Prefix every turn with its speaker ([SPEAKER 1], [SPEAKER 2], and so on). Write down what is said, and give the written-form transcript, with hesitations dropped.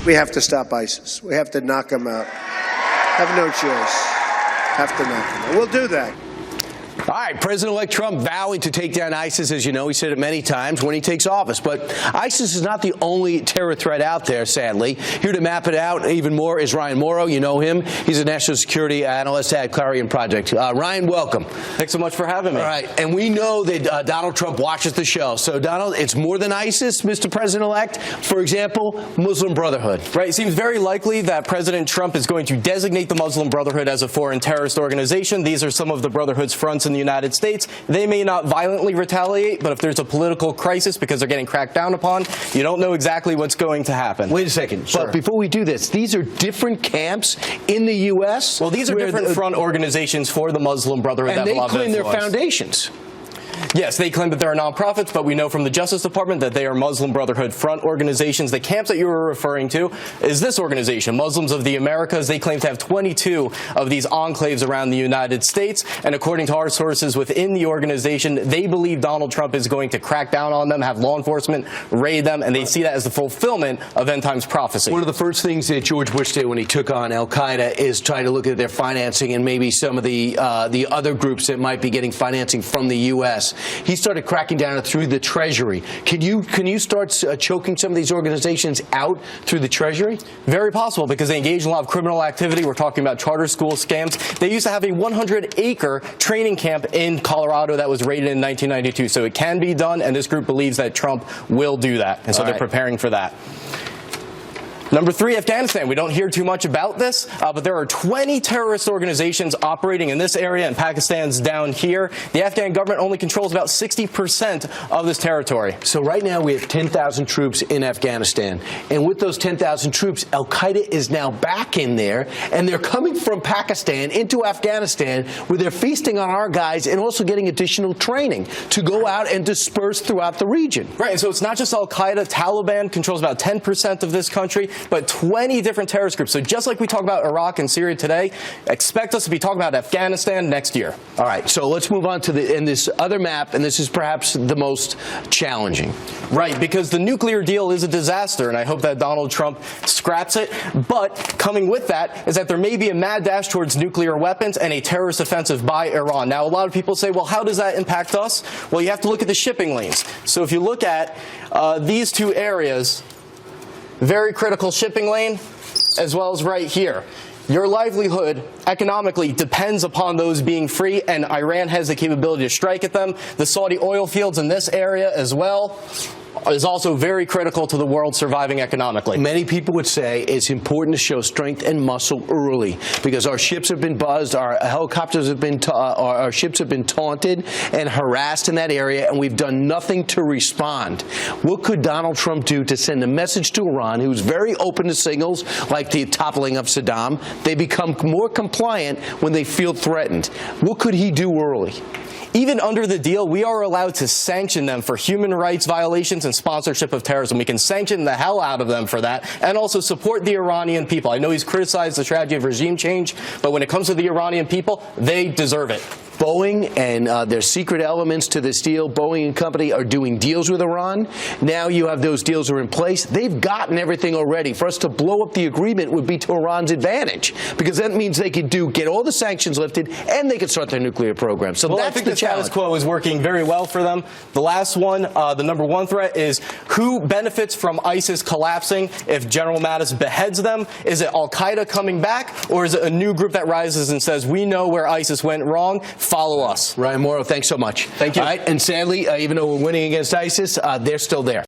[SPEAKER 1] We have to stop ISIS. We have to knock them out. Have no choice. Have to knock them out. We'll do that.
[SPEAKER 2] All right, President-elect Trump vowing to take down ISIS, as you know. He said it many times when he takes office. But ISIS is not the only terror threat out there, sadly. Here to map it out even more is Ryan Mauro. You know him. He's a national security analyst at Clarion Project. Ryan, welcome.
[SPEAKER 3] Thanks so much for having me.
[SPEAKER 2] All right, and we know that Donald Trump watches the show. So, Donald, it's more than ISIS, Mr. President-elect. For example, Muslim Brotherhood.
[SPEAKER 3] Right. It seems very likely that President Trump is going to designate the Muslim Brotherhood as a foreign terrorist organization. These are some of the Brotherhood's fronts in the United States. They may not violently retaliate, but if there's a political crisis because they're getting cracked down upon, you don't know exactly what's going to happen.
[SPEAKER 2] Wait a second. Sure. But before we do this, these are different camps in the U.S.?
[SPEAKER 3] Well, these are different front organizations for the Muslim Brotherhood that
[SPEAKER 2] and they claim their foundations.
[SPEAKER 3] Yes, they claim that they're nonprofits, but we know from the Justice Department that they are Muslim Brotherhood front organizations. The camps that you were referring to is this organization, Muslims of the Americas. They claim to have 22 of these enclaves around the United States. And according to our sources within the organization, they believe Donald Trump is going to crack down on them, have law enforcement raid them, and they see that as the fulfillment of end times prophecy.
[SPEAKER 2] One of the first things that George Bush did when he took on al-Qaeda is try to look at their financing and maybe some of the other groups that might be getting financing from the U.S. He started cracking down through the Treasury. Can you start choking some of these organizations out through the Treasury?
[SPEAKER 3] Very possible, because they engage in a lot of criminal activity. We're talking about charter school scams. They used to have a 100-acre training camp in Colorado that was raided in 1992. So it can be done, and this group believes that Trump will do that. And so they're preparing for that. Number 3, Afghanistan. We don't hear too much about this, but there are 20 terrorist organizations operating in this area, and Pakistan's down here. The Afghan government only controls about 60% of this territory.
[SPEAKER 2] So right now we have 10,000 troops in Afghanistan. And with those 10,000 troops, al-Qaeda is now back in there, and they're coming from Pakistan into Afghanistan, where they're feasting on our guys and also getting additional training to go out and disperse throughout the region.
[SPEAKER 3] Right, and so it's not just al-Qaeda. Taliban controls about 10% of this country, but 20 different terrorist groups. So just like we talk about Iraq and Syria today, expect us to be talking about Afghanistan next year.
[SPEAKER 2] All right, so let's move on to this other map, and this is perhaps the most challenging.
[SPEAKER 3] Right, because the nuclear deal is a disaster, and I hope that Donald Trump scraps it. But coming with that is that there may be a mad dash towards nuclear weapons and a terrorist offensive by Iran. Now, a lot of people say, well, how does that impact us? Well, you have to look at the shipping lanes. So if you look at these two areas, very critical shipping lane, as well as right here. Your livelihood economically depends upon those being free, and Iran has the capability to strike at them. The Saudi oil fields in this area as well is also very critical to the world surviving economically.
[SPEAKER 2] Many people would say it's important to show strength and muscle early, because our ships have been buzzed, our helicopters have been, our ships have been taunted and harassed in that area, and we've done nothing to respond. What could Donald Trump do to send a message to Iran, who's very open to signals like the toppling of Saddam? They become more compliant when they feel threatened. What could he do early?
[SPEAKER 3] Even under the deal, we are allowed to sanction them for human rights violations and sponsorship of terrorism. We can sanction the hell out of them for that, and also support the Iranian people. I know he's criticized the strategy of regime change, but when it comes to the Iranian people, they deserve it.
[SPEAKER 2] Boeing and their secret elements to this deal, Boeing and company are doing deals with Iran. Now you have those deals are in place. They've gotten everything already. For us to blow up the agreement would be to Iran's advantage, because that means they could get all the sanctions lifted and they could start their nuclear program. So that's
[SPEAKER 3] I think
[SPEAKER 2] the
[SPEAKER 3] status quo is working very well for them. The last one, the number 1 threat is who benefits from ISIS collapsing if General Mattis beheads them? Is it al-Qaeda coming back, or is it a new group that rises and says, we know where ISIS went wrong, follow us?
[SPEAKER 2] Ryan Mauro, thanks so much.
[SPEAKER 3] Thank you.
[SPEAKER 2] All right, and sadly, even though we're winning against ISIS, they're still there.